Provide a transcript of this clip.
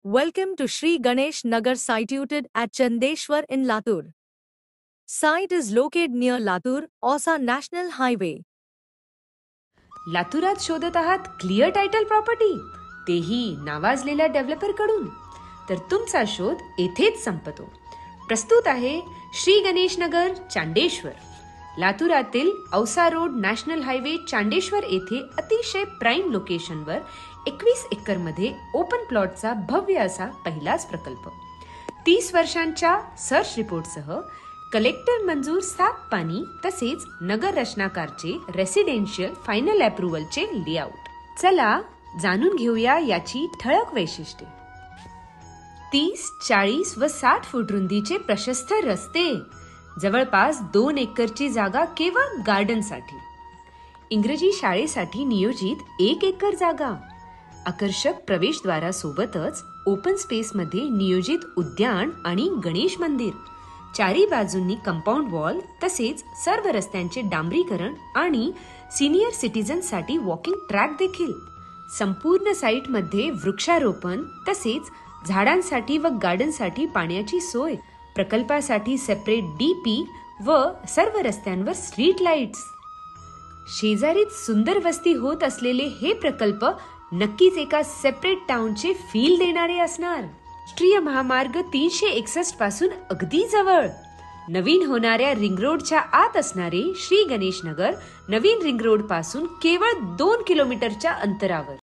Welcome to Sri Ganesh Nagar situated at Chandeshwar in Latur. Site is located near Latur, Osa National Highway. लातुरात शोधत आहात clear title property, तेही नावाजलेल्या डेव्हलपरकडून? तर तुमचा शोध येथेच संपतो. प्रस्तुत आहे Shri Ganesh Nagar Chandeshwar. लातुरातील Ausa road national highway Chandeshwar येथे अतिशय प्राईम लोकेशनवर 21 एकरमध्ये ओपन प्लॉटचा भव्य असा पहिलाच प्रकल्प. 30 वर्षांच्या सर्च रिपोर्टसह कलेक्टर मंजूर 7 पाणी तसेच नगर रचनाकारचे रेसिडेन्शियल फायनल अप्रुव्हलचे लेआउट. चला जाणून घेऊया याची ठळक वैशिष्ट्ये. 30, 40 व 60 फूट रुंदीचे प्रशस्त रस्ते, जवळपास 2 एकरची जागा केवळ गार्डनसाठी, इंग्रजी शाळेसाठी नियोजित 1 एकर जागा, आकर्षक प्रवेशद्वारासोबतच ओपन स्पेसमध्ये नियोजित उद्यान आणि गणेश मंदिर, चारी बाजूंनी कंपाऊंड वॉल तसेच सर्व रस्त्यांचे डांबरीकरण आणि सिनियर सिटीजनसाठी वॉकिंग ट्रॅक देखील. संपूर्ण साईटमध्ये वृक्षारोपण तसेच झाडांसाठी व गार्डनसाठी पाण्याची सोय, प्रकल्पासाठी सेपरेट डीपी व सर्व रस्त्यांवर स्ट्रीट लाईट्स. शेजारीच सुंदर वस्ती होत असलेले हे प्रकल्प नक्कीच एका सेपरेट टाउनचे फील देणारे असणार. राष्ट्रीय महामार्ग 361 पासून अगदी जवळ, नवीन होणाऱ्या रिंग रोडच्या आत असणारे श्री गणेश नगर नवीन रिंग रोड पासून केवळ 2 किलोमीटरच्या अंतरावर.